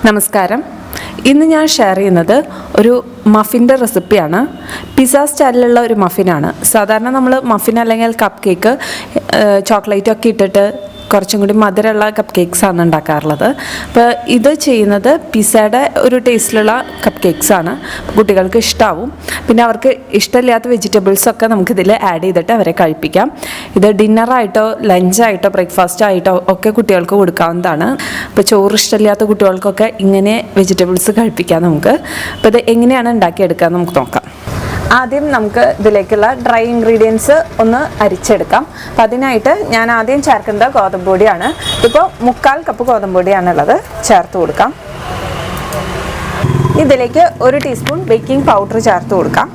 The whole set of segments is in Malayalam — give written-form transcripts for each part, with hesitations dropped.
നമസ്കാരം. ഇന്ന് ഞാൻ ഷെയർ ചെയ്യുന്നത് ഒരു മഫിൻ്റെ റെസിപ്പിയാണ്. പിസ്സ സ്റ്റൈലിലുള്ള ഒരു മഫിനാണ്. സാധാരണ നമ്മൾ മഫിൻ അല്ലെങ്കിൽ കപ്പ് കേക്ക് ചോക്ലേറ്റൊക്കെ ഇട്ടിട്ട് കുറച്ചും കൂടി മധുരമുള്ള കപ്പ് കേക്ക്സാണ് ഉണ്ടാക്കാറുള്ളത്. അപ്പോൾ ഇത് ചെയ്യുന്നത് പിസ്സയുടെ ഒരു ടേസ്റ്റിലുള്ള കപ്പ് കേക്ക്സാണ്. കുട്ടികൾക്ക് ഇഷ്ടമാവും. പിന്നെ അവർക്ക് ഇഷ്ടമില്ലാത്ത വെജിറ്റബിൾസൊക്കെ നമുക്കിതിൽ ആഡ് ചെയ്തിട്ട് അവരെ കഴിപ്പിക്കാം. ഇത് ഡിന്നറായിട്ടോ ലഞ്ചായിട്ടോ ബ്രേക്ക്ഫാസ്റ്റ് ആയിട്ടോ ഒക്കെ കുട്ടികൾക്ക് കൊടുക്കാവുന്നതാണ്. അപ്പോൾ ചോറ് ഇഷ്ടമില്ലാത്ത കുട്ടികൾക്കൊക്കെ ഇങ്ങനെ വെജിറ്റബിൾസ് കഴിപ്പിക്കാം നമുക്ക്. അപ്പോൾ ഇത് എങ്ങനെയാണ് ഉണ്ടാക്കിയെടുക്കുക നമുക്ക് നോക്കാം. ആദ്യം നമുക്ക് ഇതിലേക്കുള്ള ഡ്രൈ ഇൻഗ്രീഡിയൻസ് ഒന്ന് അരിച്ചെടുക്കാം. അപ്പം അതിനായിട്ട് ഞാൻ ആദ്യം ചേർക്കുന്നത് ഗോതമ്പ് പൊടിയാണ്. ഇപ്പോൾ 1/4 കപ്പ് ഗോതമ്പ് പൊടിയാണുള്ളത്, ചേർത്ത് കൊടുക്കാം. ഇതിലേക്ക് 1 ടീസ്പൂൺ ബേക്കിംഗ് പൗഡർ ചേർത്ത് കൊടുക്കാം.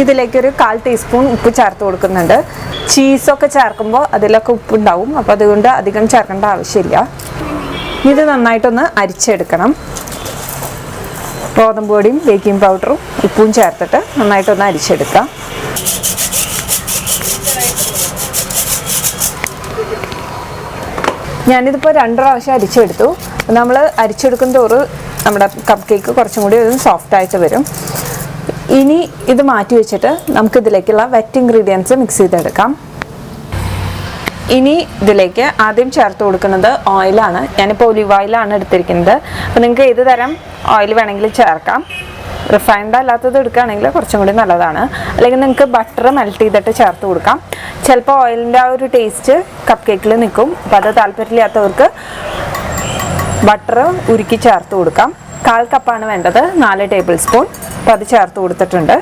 ഇതിലേക്കൊരു 1/4 ടീസ്പൂൺ ഉപ്പ് ചേർത്ത് കൊടുക്കുന്നുണ്ട്. ചീസൊക്കെ ചേർക്കുമ്പോൾ അതിലൊക്കെ ഉപ്പുണ്ടാവും, അപ്പോൾ അതുകൊണ്ട് അധികം ചേർക്കേണ്ട ആവശ്യമില്ല. ഇത് നന്നായിട്ടൊന്ന് അരിച്ചെടുക്കണം. ഗോതമ്പ് പൊടിയും ബേക്കിംഗ് പൗഡറും ഉപ്പും ചേർത്തിട്ട് നന്നായിട്ടൊന്ന് അരിച്ചെടുക്കാം. ഞാനിതിപ്പോൾ 2 പ്രാവശ്യം അരിച്ചെടുത്തു. നമ്മൾ അരിച്ചെടുക്കും തോറും നമ്മുടെ കപ്പ് കേക്ക് കുറച്ചും കൂടി ഒരു സോഫ്റ്റായിട്ട് വരും. ഇനി ഇത് മാറ്റി വെച്ചിട്ട് നമുക്കിതിലേക്കുള്ള വെറ്റ് ഇൻഗ്രീഡിയൻസ് മിക്സ് ചെയ്തെടുക്കാം. ഇനി ഇതിലേക്ക് ആദ്യം ചേർത്ത് കൊടുക്കുന്നത് ഓയിലാണ്. ഞാനിപ്പോൾ ഒലിവ് ഓയിലാണ് എടുത്തിരിക്കുന്നത്. അപ്പോൾ നിങ്ങൾക്ക് ഏത് തരം ഓയിൽ വേണമെങ്കിലും ചേർക്കാം. റിഫൈൻഡ് അല്ലാത്തത് എടുക്കുകയാണെങ്കിൽ കുറച്ചും കൂടി നല്ലതാണ്. അല്ലെങ്കിൽ നിങ്ങൾക്ക് ബട്ടർ മെൽറ്റ് ചെയ്തിട്ട് ചേർത്ത് കൊടുക്കാം. ചിലപ്പോൾ ഓയിലിൻ്റെ ആ ഒരു ടേസ്റ്റ് കപ്പ് കേക്കിൽ നിൽക്കും. അപ്പോൾ അത് താല്പര്യമില്ലാത്തവർക്ക് ബട്ടർ ഉരുക്കി ചേർത്ത് കൊടുക്കാം. 1/4 കപ്പാണ് വേണ്ടത്, 4 ടേബിൾ സ്പൂൺ. അപ്പോൾ അത് ചേർത്ത് കൊടുത്തിട്ടുണ്ട്.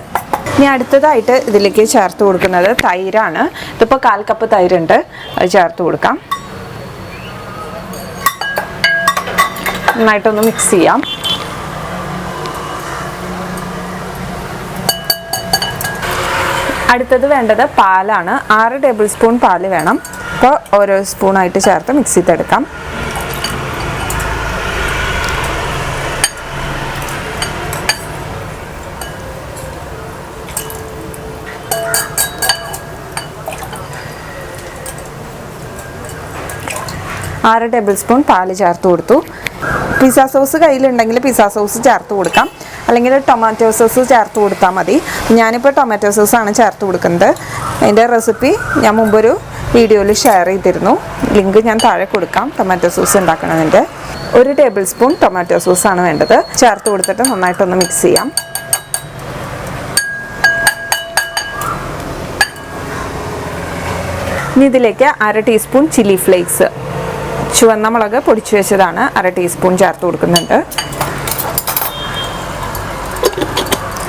ഇനി അടുത്തതായിട്ട് ഇതിലേക്ക് ചേർത്ത് കൊടുക്കുന്നത് തൈരാണ്. ഇതിപ്പോൾ 1/4 കപ്പ് തൈരുണ്ട്, അത് ചേർത്ത് കൊടുക്കാം. നന്നായിട്ടൊന്ന് മിക്സ് ചെയ്യാം. അടുത്തത് വേണ്ടത് പാലാണ്. 6 ടേബിൾ സ്പൂൺ പാല് വേണം. അപ്പോൾ ഓരോ സ്പൂണായിട്ട് ചേർത്ത് മിക്സ് ചെയ്തെടുക്കാം. ആറ് ടേബിൾ സ്പൂൺ പാല് ചേർത്ത് കൊടുത്തു. പിസ്സ സോസ് കയ്യിലുണ്ടെങ്കിൽ പിസ്സ സോസ് ചേർത്ത് കൊടുക്കാം, അല്ലെങ്കിൽ ടൊമാറ്റോ സോസ് ചേർത്ത് കൊടുത്താൽ മതി. ഞാനിപ്പോൾ ടൊമാറ്റോ സോസാണ് ചേർത്ത് കൊടുക്കുന്നത്. അതിൻ്റെ റെസിപ്പി ഞാൻ മുമ്പൊരു വീഡിയോയിൽ ഷെയർ ചെയ്തിരുന്നു. ലിങ്ക് ഞാൻ താഴെ കൊടുക്കാം. ടൊമാറ്റോ സോസ് ഉണ്ടാക്കണതിൻ്റെ 1 ടേബിൾ സ്പൂൺ ടൊമാറ്റോ സോസാണ് വേണ്ടത്. ചേർത്ത് കൊടുത്തിട്ട് നന്നായിട്ടൊന്ന് മിക്സ് ചെയ്യാം. ഇനി ഇതിലേക്ക് 1/2 ടീസ്പൂൺ ചില്ലി ഫ്ലേക്സ്, ചുവന്ന മുളക് പൊടിച്ചു വെച്ചതാണ്, 1/2 ടീസ്പൂൺ ചേർത്ത് കൊടുക്കുന്നുണ്ട്.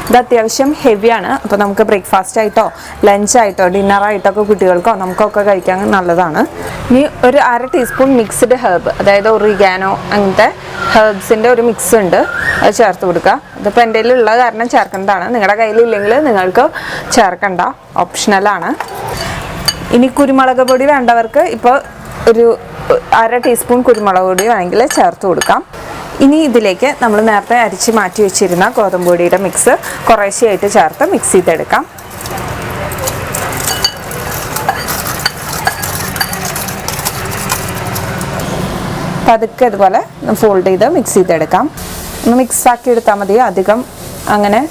ഇത് അത്യാവശ്യം ഹെവിയാണ്. അപ്പോൾ നമുക്ക് ബ്രേക്ക്ഫാസ്റ്റ് ആയിട്ടോ ലഞ്ചായിട്ടോ ഡിന്നറായിട്ടോ ഒക്കെ കുട്ടികൾക്കോ നമുക്കൊക്കെ കഴിക്കാൻ നല്ലതാണ്. ഇനി ഒരു 1/2 ടീസ്പൂൺ മിക്സ്ഡ് ഹെർബ്, അതായത് ഒറിഗാനോ അങ്ങനത്തെ ഹെർബ്സിൻ്റെ ഒരു മിക്സ് ഉണ്ട്, അത് ചേർത്ത് കൊടുക്കുക. ഇതിപ്പോൾ എൻ്റെ കയ്യിലുള്ള കാരണം ചേർക്കേണ്ടതാണ്. നിങ്ങളുടെ കയ്യിലില്ലെങ്കിൽ നിങ്ങൾക്ക് ചേർക്കണ്ട, ഓപ്ഷണലാണ്. ഇനി കുരുമുളക് പൊടി വേണ്ടവർക്ക് ഇപ്പോൾ ഒരു 1/2 ടീസ്പൂൺ കുരുമുളക് പൊടി വേണമെങ്കിൽ ചേർത്ത് കൊടുക്കാം. ഇനി ഇതിലേക്ക് നമ്മൾ നേരത്തെ അരിച്ച് മാറ്റി വെച്ചിരുന്ന ഗോതമ്പ് പൊടിയുടെ മിക്സ് കുറേശ്ശെയായിട്ട് ചേർത്ത് മിക്സ് ചെയ്തെടുക്കാം. പതുക്കെ ഇതുപോലെ ഫോൾഡ് ചെയ്ത് മിക്സ് ചെയ്തെടുക്കാം. ഒന്ന് മിക്സാക്കി എടുത്താൽ മതി, അധികം അങ്ങനെ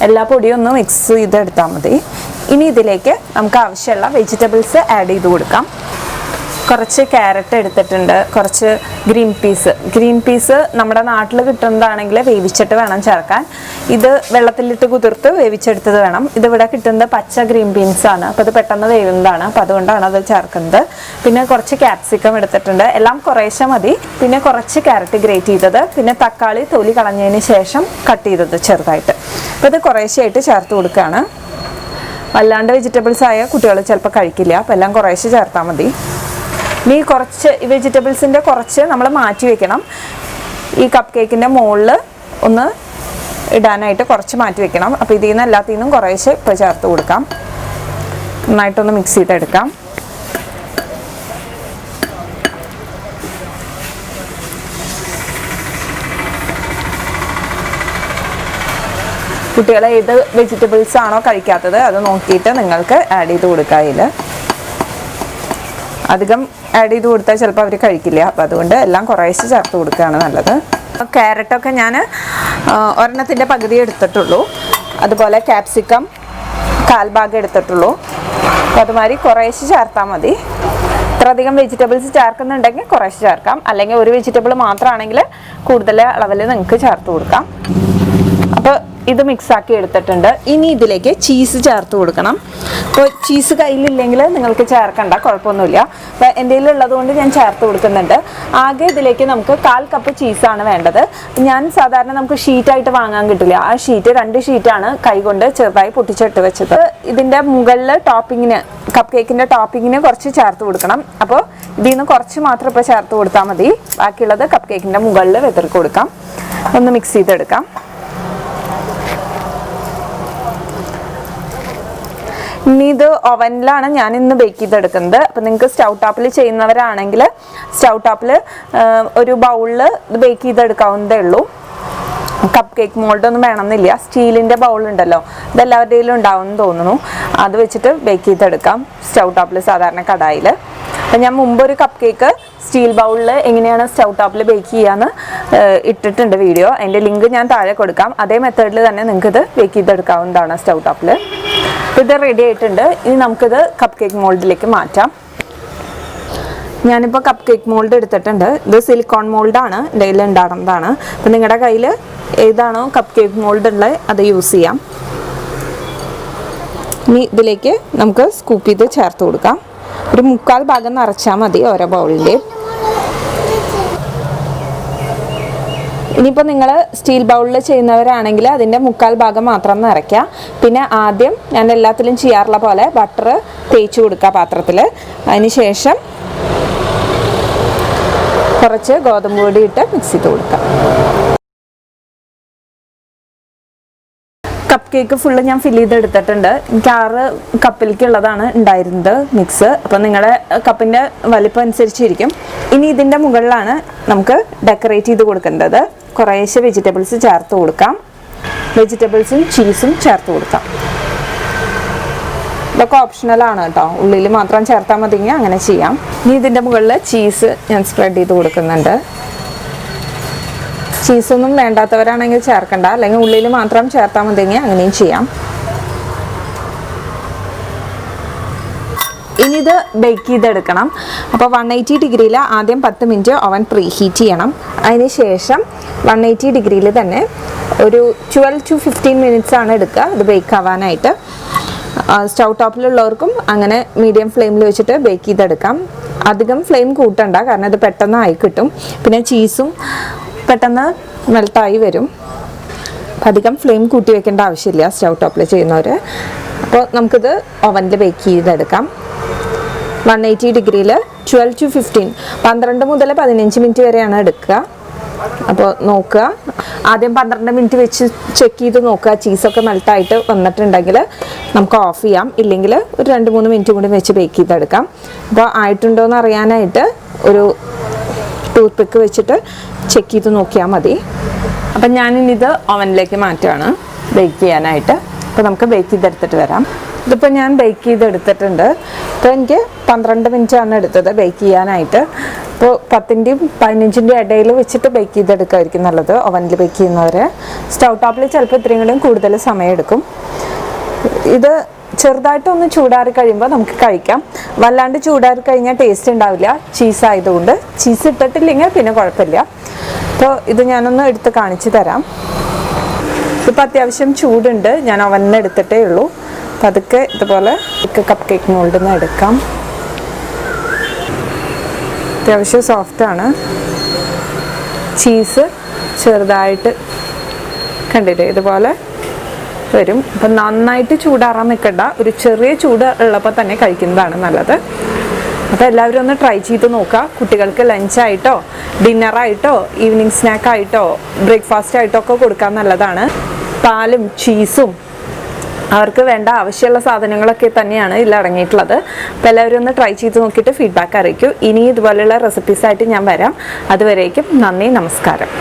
എല്ലാ പൊടിയും ഒന്ന് മിക്സ് ചെയ്തെടുത്താൽ മതി. ഇനി ഇതിലേക്ക് നമുക്ക് ആവശ്യമുള്ള വെജിറ്റബിൾസ് ആഡ് ചെയ്ത് കൊടുക്കാം. കുറച്ച് ക്യാരറ്റ് എടുത്തിട്ടുണ്ട്, കുറച്ച് ഗ്രീൻ പീസ് നമ്മുടെ നാട്ടിൽ കിട്ടുന്നതാണെങ്കിൽ വേവിച്ചിട്ട് വേണം ചേർക്കാൻ. ഇത് വെള്ളത്തിലിട്ട് കുതിർത്ത് വേവിച്ചെടുത്തത് വേണം. ഇതിവിടെ കിട്ടുന്നത് പച്ച ഗ്രീൻ ബീൻസാണ്. അപ്പോൾ അത് പെട്ടെന്ന് വേവുന്നതാണ്, അപ്പോൾ അതുകൊണ്ടാണ് അത് ചേർക്കുന്നത്. പിന്നെ കുറച്ച് ക്യാപ്സിക്കം എടുത്തിട്ടുണ്ട്, എല്ലാം കുറേശ്ശെ മതി. പിന്നെ കുറച്ച് ക്യാരറ്റ് ഗ്രേറ്റ് ചെയ്തത്, പിന്നെ തക്കാളി തൊലി കളഞ്ഞതിന് ശേഷം കട്ട് ചെയ്തത് ചെറുതായിട്ട്. അപ്പോൾ ഇത് കുറേശ്ശെയായിട്ട് ചേർത്ത് കൊടുക്കുകയാണ്. അല്ലാണ്ട് വെജിറ്റബിൾസ് ആയ കുട്ടികൾ ചിലപ്പോൾ കഴിക്കില്ല, അപ്പോൾ എല്ലാം കുറേശ്ശെ ചേർത്താൽ മതി. ഇനി കുറച്ച് വെജിറ്റബിൾസിൻ്റെ കുറച്ച് നമ്മൾ മാറ്റി വെക്കണം. ഈ കപ്പ് കേക്കിൻ്റെ മുകളിൽ ഒന്ന് ഇടാനായിട്ട് കുറച്ച് മാറ്റി വെക്കണം. അപ്പോൾ ഇതിൽ നിന്ന് എല്ലാത്തിൽ നിന്നും കുറേശ്ശെ ഇപ്പോൾ ചേർത്ത് കൊടുക്കാം. നന്നായിട്ടൊന്ന് മിക്സ് ചെയ്തെടുക്കാം. കുട്ടികൾ ഏത് വെജിറ്റബിൾസ് ആണോ കഴിക്കാത്തത് അത് നോക്കിയിട്ട് നിങ്ങൾക്ക് ആഡ് ചെയ്ത് കൊടുക്കുക. അതിൽ അധികം ആഡ് ചെയ്ത് കൊടുത്താൽ ചിലപ്പോൾ അവർ കഴിക്കില്ല. അപ്പോൾ അതുകൊണ്ട് എല്ലാം കുറേശ്ശെ ചേർത്ത് കൊടുക്കുകയാണ് നല്ലത്. ക്യാരറ്റൊക്കെ ഞാൻ ഒരെണ്ണത്തിൻ്റെ പകുതി എടുത്തിട്ടുള്ളൂ. അതുപോലെ ക്യാപ്സിക്കം കാൽഭാഗം എടുത്തിട്ടുള്ളൂ. അപ്പോൾ അതുമാതിരി കുറേശ്ശെ ചേർത്താൽ മതി. ഇത്രയധികം വെജിറ്റബിൾസ് ചേർക്കുന്നുണ്ടെങ്കിൽ കുറേശ്ശെ ചേർക്കാം, അല്ലെങ്കിൽ ഒരു വെജിറ്റബിൾ മാത്രമാണെങ്കിൽ കൂടുതൽ അളവിൽ നിങ്ങൾക്ക് ചേർത്ത് കൊടുക്കാം. അപ്പോൾ ഇത് മിക്സാക്കി എടുത്തിട്ടുണ്ട്. ഇനി ഇതിലേക്ക് ചീസ് ചേർത്ത് കൊടുക്കണം. അപ്പോൾ ചീസ് കയ്യിലില്ലെങ്കിൽ നിങ്ങൾക്ക് ചേർക്കണ്ട, കുഴപ്പമൊന്നുമില്ല. അപ്പോൾ എൻ്റെ കയ്യിലുള്ളത് കൊണ്ട് ഞാൻ ചേർത്ത് കൊടുക്കുന്നുണ്ട്. ആകെ ഇതിലേക്ക് നമുക്ക് 1/4 കപ്പ് ചീസാണ് വേണ്ടത്. ഞാൻ സാധാരണ നമുക്ക് ഷീറ്റായിട്ട് വാങ്ങാൻ കിട്ടില്ല, ആ ഷീറ്റ് 2 ഷീറ്റാണ് കൈകൊണ്ട് ചെറുതായി പൊട്ടിച്ചിട്ട് വെച്ചത്. ഇതിൻ്റെ മുകളിൽ ടോപ്പിങ്ങിന്, കപ്പ് കേക്കിൻ്റെ ടോപ്പിങ്ങിന് കുറച്ച് ചേർത്ത് കൊടുക്കണം. അപ്പോൾ ഇതിൽ നിന്ന് കുറച്ച് മാത്രം ഇപ്പോൾ ചേർത്ത് കൊടുത്താൽ മതി. ബാക്കിയുള്ളത് കപ്പ് കേക്കിൻ്റെ മുകളിൽ വെതറി കൊടുക്കാം. ഒന്ന് മിക്സ് ചെയ്തെടുക്കാം. ഇനി ഇത് ഓവനിലാണ് ഞാൻ ഇന്ന് ബേക്ക് ചെയ്തെടുക്കുന്നത്. അപ്പോൾ നിങ്ങൾക്ക് സ്റ്റൗ ടോപ്പിൽ ചെയ്യുന്നവരാണെങ്കിൽ സ്റ്റൗ ടോപ്പിൽ ഒരു ബൗളിൽ ഇത് ബേക്ക് ചെയ്തെടുക്കാവുന്നതേ ഉള്ളൂ. കപ്പ് കേക്ക് മോൾഡൊന്നും വേണമെന്നില്ല. സ്റ്റീലിൻ്റെ ബൗളുണ്ടല്ലോ, ഇതെല്ലാവരുടെ കയ്യിലും ഉണ്ടാവുമെന്ന് തോന്നുന്നു. അത് വെച്ചിട്ട് ബേക്ക് ചെയ്തെടുക്കാം സ്റ്റൗ ടോപ്പിൽ, സാധാരണ കടായിൽ. അപ്പം ഞാൻ മുമ്പ് ഒരു കപ്പ് കേക്ക് സ്റ്റീൽ ബൗളിൽ എങ്ങനെയാണ് സ്റ്റൗ ടോപ്പിൽ ബേക്ക് ചെയ്യാന്ന് ഇട്ടിട്ടുണ്ട് വീഡിയോ. അതിൻ്റെ ലിങ്ക് ഞാൻ താഴെ കൊടുക്കാം. അതേ മെത്തേഡിൽ തന്നെ നിങ്ങൾക്കിത് ബേക്ക് ചെയ്തെടുക്കാവുന്നതാണ് സ്റ്റൗ ടോപ്പിൽ. ഇത് റെഡി ആയിട്ടുണ്ട്. ഇനി നമുക്കിത് കപ്പ് കേക്ക് മോൾഡിലേക്ക് മാറ്റാം. ഞാനിപ്പോൾ കപ്പ് കേക്ക് മോൾഡ് എടുത്തിട്ടുണ്ട്. ഇത് സിലിക്കോൺ മോൾഡാണ്, എൻ്റെ കയ്യിൽ ഉണ്ടാകുന്നതാണ്. അപ്പോൾ നിങ്ങളുടെ കയ്യിൽ ഏതാണോ കപ്പ് കേക്ക് മോൾഡ് ഉള്ളത് അത് യൂസ് ചെയ്യാം. ഇനി ഇതിലേക്ക് നമുക്ക് സ്കൂപ്പ് ചെയ്ത് ചേർത്ത് കൊടുക്കാം. ഒരു 3/4 ഭാഗം നിറച്ചാൽ മതി ഓരോ ബൗളിൻ്റെയും. ഇനിയിപ്പോൾ നിങ്ങൾ സ്റ്റീൽ ബൗളിൽ ചെയ്യുന്നവരാണെങ്കിൽ അതിൻ്റെ 3/4 ഭാഗം മാത്രം നിറയ്ക്കുക. പിന്നെ ആദ്യം ഞാൻ എല്ലാത്തിലും ചെയ്യാറുള്ള പോലെ ബട്ടർ തേച്ച് കൊടുക്കുക പാത്രത്തിൽ. അതിന് ശേഷം കുറച്ച് ഗോതമ്പ് പൊടി ഇട്ട് മിക്സ് ചെയ്ത് കൊടുക്കുക. കപ്പ് കേക്ക് ഫുള്ള് ഞാൻ ഫില്ല് ചെയ്തെടുത്തിട്ടുണ്ട്. എനിക്ക് 6 കപ്പിലേക്കുള്ളതാണ് ഉണ്ടായിരുന്നത് മിക്സ്. അപ്പോൾ നിങ്ങളുടെ കപ്പിൻ്റെ വലിപ്പം അനുസരിച്ചിരിക്കും. ഇനി ഇതിൻ്റെ മുകളിലാണ് നമുക്ക് ഡെക്കറേറ്റ് ചെയ്ത് കൊടുക്കേണ്ടത്. കുറേശ്ശെ വെജിറ്റബിൾസ് ചേർത്ത് കൊടുക്കാം. വെജിറ്റബിൾസും ചീസും ചേർത്ത് കൊടുക്കാം. ഇതൊക്കെ ഓപ്ഷണലാണ് കേട്ടോ, ഉള്ളിൽ മാത്രം ചേർത്താൽ മതിയെങ്കിൽ അങ്ങനെ ചെയ്യാം. ഇനി ഇതിൻ്റെ മുകളിൽ ചീസ് ഞാൻ സ്പ്രെഡ് ചെയ്ത് കൊടുക്കുന്നുണ്ട്. ചീസൊന്നും വേണ്ടാത്തവരാണെങ്കിൽ ചേർക്കണ്ട, അല്ലെങ്കിൽ ഉള്ളിൽ മാത്രം ചേർത്താൽ മതിയെങ്കിൽ അങ്ങനെയും ചെയ്യാം. ഇനി ഇത് ബേക്ക് ചെയ്തെടുക്കണം. അപ്പോൾ 180 ഡിഗ്രിയിൽ ആദ്യം 10 മിനിറ്റ് ഓവൻ പ്രീ ഹീറ്റ് ചെയ്യണം. അതിന് ശേഷം 180 ഡിഗ്രിയിൽ തന്നെ ഒരു 12 to 15 മിനിറ്റ്സ് ആണ് എടുക്കുക ഇത് ബേക്ക് ആവാനായിട്ട്. സ്റ്റൗ ടോപ്പിലുള്ളവർക്കും അങ്ങനെ മീഡിയം ഫ്ലെയിമിൽ വെച്ചിട്ട് ബേക്ക് ചെയ്തെടുക്കാം. അധികം ഫ്ലെയിം കൂട്ടണ്ട, കാരണം ഇത് പെട്ടെന്ന് ആയി കിട്ടും. പിന്നെ ചീസും പെട്ടെന്ന് മെൽട്ടായി വരും. അപ്പം അധികം ഫ്ലെയിം കൂട്ടി വെക്കേണ്ട ആവശ്യമില്ല സ്റ്റൗ ടോപ്പിൽ ചെയ്യുന്നവർ. അപ്പോൾ നമുക്കിത് ഓവനിൽ ബേക്ക് ചെയ്തെടുക്കാം. 180 ഡിഗ്രിയിൽ 12 to 15, 12 മുതൽ 15 മിനിറ്റ് വരെയാണ് എടുക്കുക. അപ്പോൾ നോക്കുക, ആദ്യം 12 മിനിറ്റ് വെച്ച് ചെക്ക് ചെയ്ത് നോക്കുക. ചീസൊക്കെ മെൽട്ടായിട്ട് വന്നിട്ടുണ്ടെങ്കിൽ നമുക്ക് ഓഫ് ചെയ്യാം, ഇല്ലെങ്കിൽ ഒരു 2-3 മിനിറ്റ് കൂടി വെച്ച് ബേക്ക് ചെയ്തെടുക്കാം. അപ്പോൾ ആയിട്ടുണ്ടോ എന്ന് അറിയാനായിട്ട് ഒരു ടൂത്ത് പിക്ക് വെച്ചിട്ട് ചെക്ക് ചെയ്ത് നോക്കിയാൽ മതി. അപ്പം ഞാനിത് ഓവനിലേക്ക് മാറ്റുകയാണ് ബേക്ക് ചെയ്യാനായിട്ട്. അപ്പോൾ നമുക്ക് ബേക്ക് ചെയ്തെടുത്തിട്ട് വരാം. ഇതിപ്പോൾ ഞാൻ ബേക്ക് ചെയ്തെടുത്തിട്ടുണ്ട്. ഇപ്പോൾ എനിക്ക് 12 മിനിറ്റാണ് എടുത്തത് ബേക്ക് ചെയ്യാനായിട്ട്. ഇപ്പോൾ 10-ൻ്റെയും 15-ൻ്റെയും ഇടയിൽ വെച്ചിട്ട് ബേക്ക് ചെയ്തെടുക്കായിരിക്കും നല്ലത് ഓവനിൽ ബേക്ക് ചെയ്യുന്നവർ. സ്റ്റൗ ടോപ്പിൽ ചിലപ്പോൾ ഇത്രയും കൂടി കൂടുതൽ സമയം എടുക്കും. ഇത് ചെറുതായിട്ടൊന്ന് ചൂടാറി കഴിയുമ്പോൾ നമുക്ക് കഴിക്കാം. വല്ലാണ്ട് ചൂടാറി കഴിഞ്ഞാൽ ടേസ്റ്റ് ഉണ്ടാവില്ല, ചീസ് ആയതുകൊണ്ട്. ചീസ് ഇട്ടിട്ടില്ലെങ്കിൽ പിന്നെ കുഴപ്പമില്ല. അപ്പോൾ ഇത് ഞാനൊന്ന് എടുത്ത് കാണിച്ചു തരാം. ഇപ്പോൾ അത്യാവശ്യം ചൂടുണ്ട്, ഞാൻ ഓവനിൽ എടുത്തിട്ടേ ഉള്ളൂ. അപ്പോൾ അതൊക്കെ ഇതുപോലെ കപ്പ് കേക്ക് മോൾഡിൽ നിന്ന് എടുക്കാം. അത്യാവശ്യം സോഫ്റ്റാണ്. ചീസ് ചെറുതായിട്ട് കണ്ടില്ലേ ഇതുപോലെ വരും. അപ്പം നന്നായിട്ട് ചൂടാറാൻ നിൽക്കണ്ട, ഒരു ചെറിയ ചൂട് ഉള്ളപ്പോൾ തന്നെ കഴിക്കുന്നതാണ് നല്ലത്. അപ്പോൾ എല്ലാവരും ഒന്ന് ട്രൈ ചെയ്ത് നോക്കുക. കുട്ടികൾക്ക് ലഞ്ചായിട്ടോ ഡിന്നറായിട്ടോ ഈവനിങ് സ്നാക്കായിട്ടോ ബ്രേക്ക്ഫാസ്റ്റ് ആയിട്ടോ ഒക്കെ കൊടുക്കാൻ നല്ലതാണ്. പാലും ചീസും അവർക്ക് വേണ്ട ആവശ്യമുള്ള സാധനങ്ങളൊക്കെ തന്നെയാണ് ഇതിൽ അടങ്ങിയിട്ടുള്ളത്. അപ്പോൾ എല്ലാവരും ഒന്ന് ട്രൈ ചെയ്ത് നോക്കിയിട്ട് ഫീഡ്ബാക്ക് അറിയിക്കൂ. ഇനി ഇതുപോലെയുള്ള റെസിപ്പീസായിട്ട് ഞാൻ വരാം. അതുവരേക്കും നന്ദി, നമസ്കാരം.